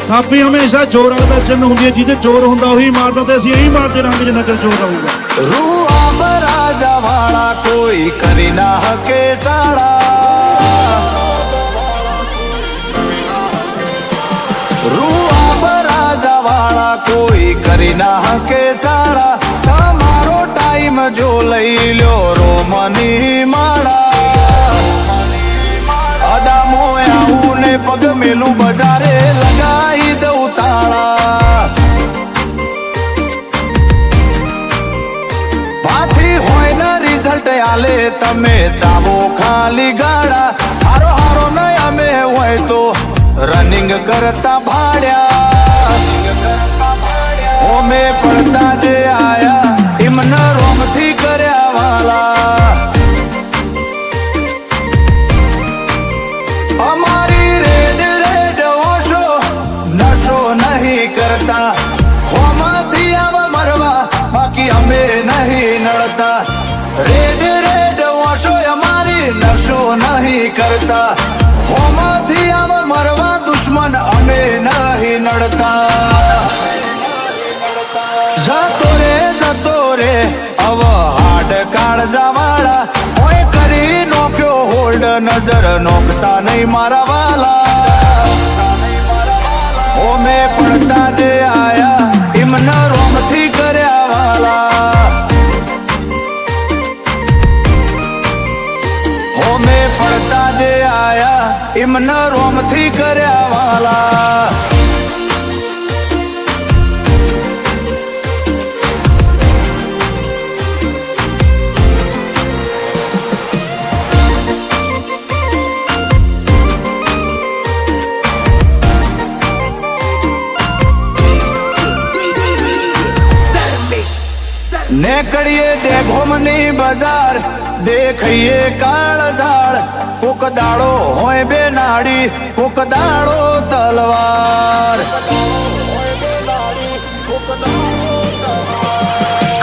ਥਾਪੀ ਹਮੇਸ਼ਾ ਜ਼ੋਰ ਵਾਲਾ ਦਾ ਚਿੰਨ੍ਹ ਹੁੰਦੀ ਹੈ, ਜਿਹਦੇ ਜ਼ੋਰ ਹੁੰਦਾ ਉਹੀ ਮਾਰਦਾ, ਤੇ ਅਸੀਂ ਇਹੀ ਮਾਰਦੇ ਰਹਾਂਗੇ ਜਿੰਨਾ ਚਿਰ ਜ਼ੋਰ ਆਊਗਾ। રૂઆ બરાજા વાળા કોઈ કરી ના હકે ચાળા, રૂઆ બરાજા વાળા કોઈ કરી ના હકે ચાળા, તમારો ટાઈમ જો લઈ લ્યો રોમની માળા, અદામો આવું ને પગ મેલું બજારે લગાઈ દઉં તાળા, રિઝલ્ટ આલે તમે ચાવો ખાલી ગાડા, હારો હારો નય અમે હોય તો રનિંગ કરતા ભાડ્યા, ઓમે પડતા જે આયા એમને રોમથી કર્યા વાલા, અમારી રેડ રેડ ઓશો નશો નહીં કરતા, હોમાંથી આવા મરવા બાકી અમે નહીં નડતા, રેડ રેડ ઓશો અમારી નશો નહીં કરતા, હોમાંથી આવા મરવા દુશ્મન અમે નહીં નડતા, જતો રે અવ હાડ કાળજા વાળા, ઓય કરી નોખ્યો હોલ્ડ નજર નોખતા નહીં મારા વાલા, ઓમે પડતા જે આયા એમને રોમથી કર્યા વાલા, હોમે પડતા જે આયા એમને રોમથી કર્યા વાલા। नेकड़िए देघोमनी बाजार देखिए काळजाळ, कोक दाड़ो होय बेनाड़ी कोक दाड़ो तलवार,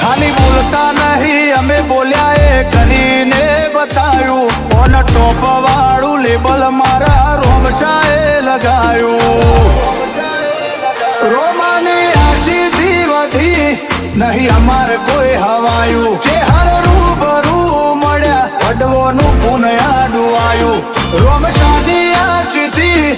खाली बोलता नहीं हमें बोल्या करीने बतायू, ओन टोप वाळू लेबल मारा रोमशाए लगायू, रोमानी आशी थी वधी नहीं અમાર કોઈ હવાયું, કે હર રૂબરૂ મળ્યા વડવોનું પુનયાડું આયું, રોમશાની આશીથી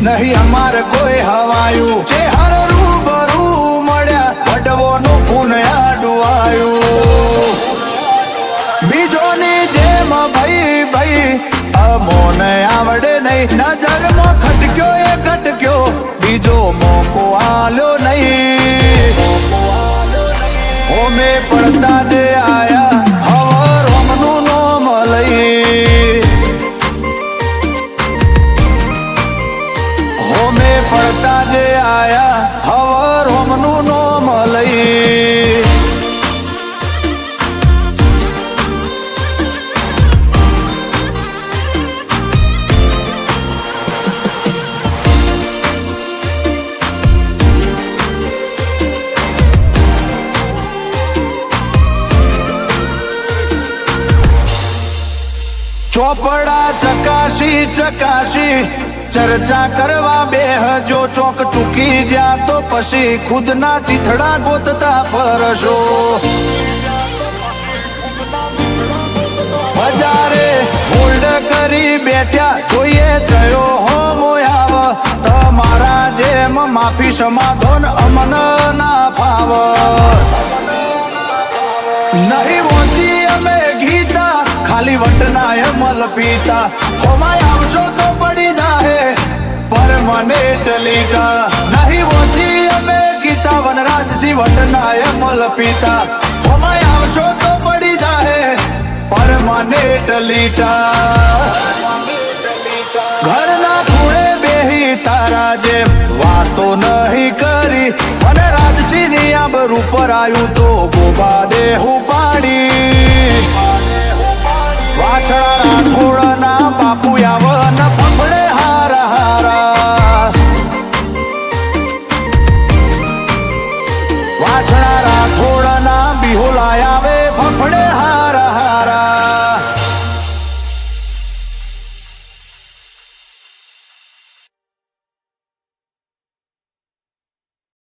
નહીં અમાર કોઈ હવાયું, કે હર રૂબરૂ મળ્યા વડવોનું પુનયાડું આયું, બીજોની જેમ ભાઈ ભાઈ અમોને આવડે નહીં, નજરમાં ખટક્યો એ ખટક્યો બીજો મોકો આલ્યો નહીં, ઓમે પડતા જે આયા હવે રોમનું નોમ લઈ, ઓમે પડતા જે આયા હવે રોમનું નોમ લઈ। ચોપડા ચકાશી ચકાશી ચર્ચા કરવા બેહજો, ચોક ચૂકી જ્યા તો પછી ખુદના ચીથડા ગોતતા ફરશો, બજારે હોલ્ડ કરી બેઠ્યા જોઈએ જયો હો મોયાવ, તમારા જેમ માફી સમાધાન અમન ના ફાવ, નહીં વોચી અમે ગીતા ખાલી વટનાય મલ પીતા, હોમાય આવશો તો પડી જાહે પરમનેટ લીટા, નહીં વોચી અમે ગીતા વનરાજસિંહ વટનાય મલ પીતા, હોમાય આવશો તો પડી જાહે પરમનેટ લીટા, ઘરના ખૂણે બેહી તારા જેમ વાતો નહીં કરી, અને રાજસિંહની આબરૂ પર આવ્યું તો ગોબા દેહું પાડી, વાસણા થોડના બાપુ આવન